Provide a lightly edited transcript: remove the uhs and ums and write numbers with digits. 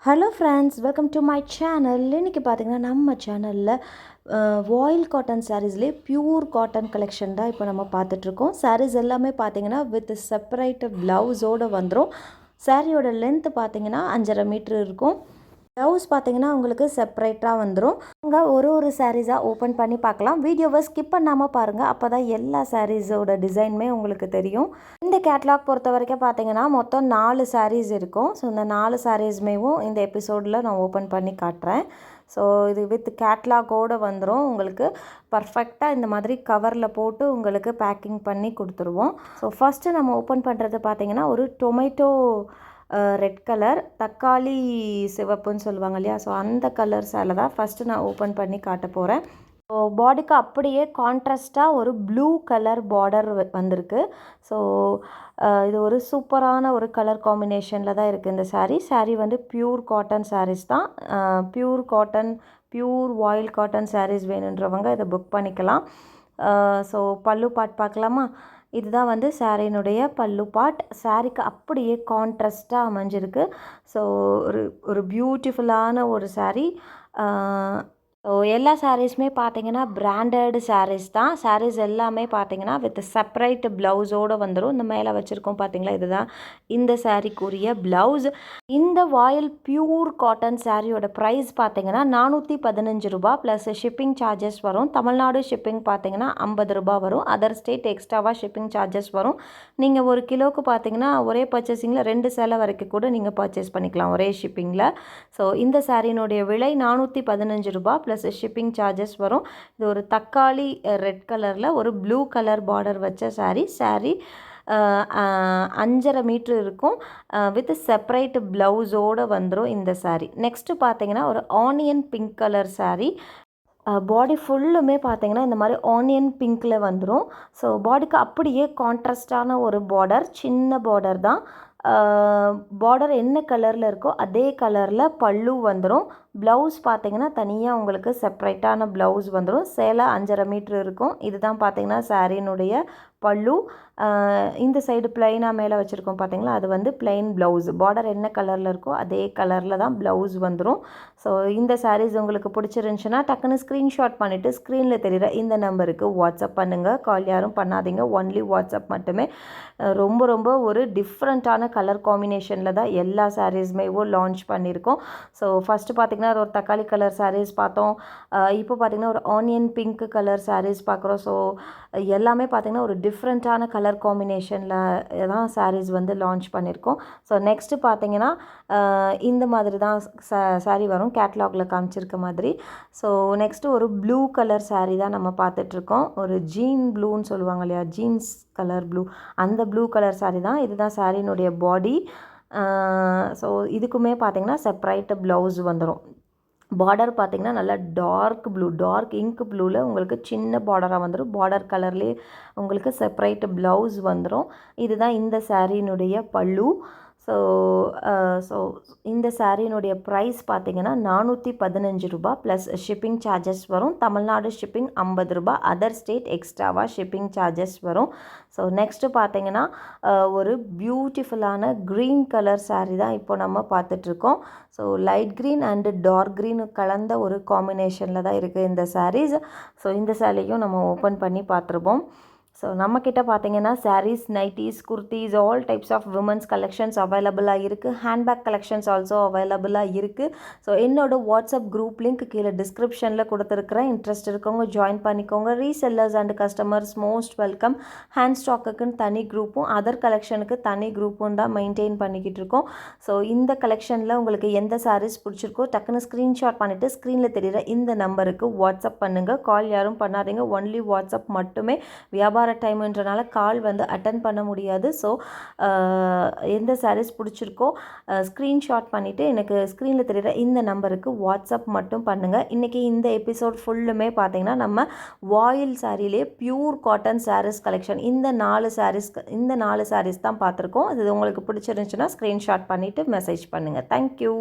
Hello friends, welcome to my channel. இன்றைக்கி பார்த்தீங்கன்னா நம்ம சேனலில் வாயில் காட்டன் சாரீஸ்லேயே பியூர் காட்டன் கலெக்ஷன் தான் இப்போ நம்ம பார்த்துட்ருக்கோம். சாரீஸ் எல்லாமே பார்த்தீங்கன்னா வித் செப்பரேட் ப்ளவுஸோடு வந்துடும். சாரியோட லென்த்து பார்த்தீங்கன்னா 5.5 மீட்ரு இருக்கும். ப்ளவுஸ் பார்த்தீங்கன்னா உங்களுக்கு செப்பரேட்டாக வந்துடும். அங்கே ஒரு சாரீஸாக ஓப்பன் பண்ணி பார்க்கலாம். வீடியோவை ஸ்கிப் பண்ணாமல் பாருங்கள், அப்போ தான் எல்லா சாரீஸோட டிசைனுமே உங்களுக்கு தெரியும். இந்த கேட்லாக் பொறுத்த வரைக்கும் பார்த்தீங்கன்னா மொத்தம் 4 சாரீஸ் இருக்கும். ஸோ இந்த 4 சாரீஸ்மேவும் இந்த எபிசோடில் நான் ஓப்பன் பண்ணி காட்டுறேன். ஸோ இது வித் கேட்லாகோடு வந்துடும். உங்களுக்கு பர்ஃபெக்டாக இந்த மாதிரி கவரில் போட்டு உங்களுக்கு பேக்கிங் பண்ணி கொடுத்துருவோம். ஸோ ஃபஸ்ட்டு நம்ம ஓப்பன் பண்ணுறது பார்த்தீங்கன்னா ஒரு டொமேட்டோ ரெட் கலர், தக்காளி சிவப்புன்னு சொல்லுவாங்க இல்லையா, ஸோ அந்த கலர் சேலை தான் ஃபஸ்ட்டு நான் ஓப்பன் பண்ணி காட்ட போகிறேன். ஸோ பாடிக்கு அப்படியே கான்ட்ராஸ்ட்டாக ஒரு ப்ளூ கலர் பார்டர் வந்திருக்கு. ஸோ இது ஒரு சூப்பரான ஒரு கலர் காம்பினேஷனில் தான் இருக்குது இந்த சாரீ வந்து பியூர் காட்டன் சாரீஸ் தான். பியூர் காட்டன், பியூர் வாயில் காட்டன் சாரீஸ் வேணுன்றவங்க இதை புக் பண்ணிக்கலாம். ஸோ பல்லு பார்ட் பார்க்கலாமா? இதுதான் வந்து சாரியினுடைய பல்லு பார்ட். சாரிக்கு அப்படியே கான்ட்ராஸ்ட்டாக அமைஞ்சிருக்கு. ஸோ ஒரு பியூட்டிஃபுல்லான ஒரு சாரீ. ஸோ எல்லா சாரீஸுமே பார்த்தீங்கன்னா பிராண்டட் சாரீஸ் தான். சாரீஸ் எல்லாமே பார்த்தீங்கன்னா வித் செப்பரேட் ப்ளவுஸோடு வந்துடும். இந்த மேலே வச்சுருக்கோம் பார்த்தீங்களா, இதுதான் இந்த சாரீக்குரிய ப்ளவுஸ். இந்த வாயில் பியூர் காட்டன் சாரியோட ப்ரைஸ் பார்த்தீங்கன்னா 415 ரூபா ப்ளஸ் ஷிப்பிங் சார்ஜஸ் வரும். தமிழ்நாடு ஷிப்பிங் பார்த்தீங்கன்னா 50 ரூபா வரும். அதர் ஸ்டேட் எக்ஸ்ட்ராவாக ஷிப்பிங் சார்ஜஸ் வரும். நீங்கள் ஒரு கிலோவுக்கு பார்த்தீங்கன்னா ஒரே பர்ச்சேசிங்கில் 2 சேலை வரைக்கும் கூட நீங்கள் பர்ச்சேஸ் பண்ணிக்கலாம் ஒரே ஷிப்பிங்கில். ஸோ இந்த சாரியினுடைய விலை 415 ரூபா ப்ளஸ் ஷிப்பிங் சார்ஜஸ் வரும். இது ஒரு தக்காளி ரெட் கலரில் ஒரு ப்ளூ கலர் பார்டர் வச்ச சாரீ 5.5 மீட்ரு இருக்கும். வித் செப்பரேட் ப்ளவுஸோடு வந்துடும் இந்த சாரீ. நெக்ஸ்ட்டு பார்த்தீங்கன்னா ஒரு ஆனியன் பிங்க் கலர் சாரீ. பாடி ஃபுல்லுமே பார்த்தீங்கன்னா இந்த மாதிரி ஆனியன் பிங்க்கில் வந்துடும். ஸோ பாடிக்கு அப்படியே கான்ட்ராஸ்டான ஒரு பார்டர், சின்ன பார்டர் தான். பார்டர் என்ன கலரில் இருக்கோ அதே கலரில் பல்லு வந்துடும். ப்ளவுஸ் பார்த்தீங்கன்னா தனியாக உங்களுக்கு செப்பரேட்டான ப்ளவுஸ் வந்துடும். சேலை 5.5 மீட்ரு இருக்கும். இதுதான் பார்த்தீங்கன்னா சாரியினுடைய பல்லு. இந்த சைடு பிளைனாக மேலே வச்சுருக்கோம் பார்த்தீங்களா, அது வந்து பிளைன் ப்ளவுஸ். பார்டர் என்ன கலரில் இருக்கோ அதே கலரில் தான் ப்ளவுஸ் வந்துடும். ஸோ இந்த சாரீஸ் உங்களுக்கு பிடிச்சிருந்துச்சுன்னா டக்குன்னு ஸ்க்ரீன்ஷாட் பண்ணிவிட்டு ஸ்க்ரீனில் தெரிகிற இந்த நம்பருக்கு வாட்ஸ்அப் பண்ணுங்கள். கால் யாரும் பண்ணாதீங்க, ஒன்லி வாட்ஸ்அப் மட்டுமே. ரொம்ப ஒரு டிஃப்ரெண்ட்டான கலர் காம்பினேஷனில் தான் எல்லா சாரீஸுமேவும் லான்ச் பண்ணியிருக்கோம். ஸோ ஃபஸ்ட்டு பார்த்திங்கன்னா ஒரு தக்காளி கலர் சாரீஸ் பார்த்தோம். இப்போ பார்த்திங்கன்னா ஒரு ஆனியன் பிங்க் கலர் சாரீஸ் பார்க்குறோம். ஸோ எல்லாமே பார்த்திங்கன்னா ஒரு டிஃப்ரெண்ட்டான கலர் காம்பினேஷனில் தான் சாரீஸ் வந்து லான்ச் பண்ணியிருக்கோம். ஸோ நெக்ஸ்ட்டு பார்த்திங்கன்னா இந்த மாதிரி தான் சாரீ வரும், கேட்லாகில் காமிச்சிருக்க மாதிரி. ஸோ நெக்ஸ்ட்டு ஒரு ப்ளூ கலர் சாரீ தான் நம்ம பார்த்துட்ருக்கோம். ஒரு ஜீன் ப்ளூன்னு சொல்லுவாங்க இல்லையா, ஜீன்ஸ் கலர் ப்ளூ, அந்த ப்ளூ கலர் சாரீ தான். இதுதான் சாரீனுடைய பாடி. ஸோ இதுக்குமே பார்த்திங்கன்னா செப்பரேட் ப்ளவுஸ் வந்துடும். பார்டர் பார்த்திங்கன்னா நல்லா டார்க் ப்ளூ, டார்க் இங்க் ப்ளூவில் உங்களுக்கு சின்ன பார்டராக வந்துடும். பார்டர் கலர்லேயே உங்களுக்கு செப்பரேட் ப்ளவுஸ் வந்துடும். இதுதான் இந்த சாரீனுடைய பல்லு. ஸோ இந்த சாரீனுடைய ப்ரைஸ் பார்த்திங்கன்னா 415 ரூபா ப்ளஸ் ஷிப்பிங் சார்ஜஸ் வரும். தமிழ்நாடு ஷிப்பிங் 50 ரூபா, அதர் ஸ்டேட் எக்ஸ்ட்ராவாக ஷிப்பிங் சார்ஜஸ் வரும். ஸோ நெக்ஸ்ட்டு பார்த்திங்கன்னா ஒரு பியூட்டிஃபுல்லான க்ரீன் கலர் சாரீ தான் இப்போ நம்ம பார்த்துட்ருக்கோம். So light green and dark green கலந்த ஒரு காம்பினேஷனில் தான் இருக்குது இந்த சாரீஸ். ஸோ இந்த சாரியும் நம்ம ஓப்பன் பண்ணி பார்த்துருப்போம். ஸோ நம்மக்கிட்ட பார்த்தீங்கன்னா saris, nighties, kurtis, all types of women's collections அவைலபிளாக இருக்குது. ஹேண்ட்பேக் கலெக்ஷன்ஸ் ஆல்சோ அவைலபிளாக இருக்குது. ஸோ என்னோடய வாட்ஸ்அப் குரூப் லிங்க் கீழே டிஸ்கிரிப்ஷனில் கொடுத்துருக்குறேன். இன்ட்ரெஸ்ட் இருக்கவங்க ஜாயின் பண்ணிக்கோங்க. Resellers and customers most welcome. Hand ஸ்டாக்குக்குன்னு தனி குரூப்பும் அதர் கலெக்ஷனுக்கு தனி குரூப்பும் தான் மெயின்டைன் பண்ணிக்கிட்டு இருக்கோம். ஸோ இந்த கலெக்ஷனில் உங்களுக்கு எந்த சாரீஸ் பிடிச்சிருக்கோ டக்குன்னு ஸ்க்ரீன்ஷாட் பண்ணிவிட்டு ஸ்க்ரீனில் தெரிகிற இந்த நம்பருக்கு வாட்ஸ்அப் பண்ணுங்கள். கால் யாரும் பண்ணாதீங்க, ஒன்லி வாட்ஸ்அப் மட்டுமே. வியாபார டைம்ன்றனால கால் வந்து அட்டன் பண்ண முடியாது. ஸோ எந்த சாரீஸ் பிடிச்சிருக்கோ ஸ்க்ரீன்ஷாட் பண்ணிவிட்டு எனக்கு ஸ்க்ரீனில் தெரிகிற இந்த நம்பருக்கு வாட்ஸ்அப் மட்டும் பண்ணுங்கள். இன்றைக்கி இந்த எபிசோட் ஃபுல்லுமே பார்த்திங்கன்னா நம்ம வாயில் சாரியிலே பியூர் காட்டன் சாரீஸ் கலெக்ஷன் இந்த 4 சாரீஸ் தான் பார்த்துருக்கோம். இது உங்களுக்கு பிடிச்சிருந்துச்சுன்னா ஸ்க்ரீன்ஷாட் பண்ணிவிட்டு மெசேஜ் பண்ணுங்கள். தேங்க்யூ.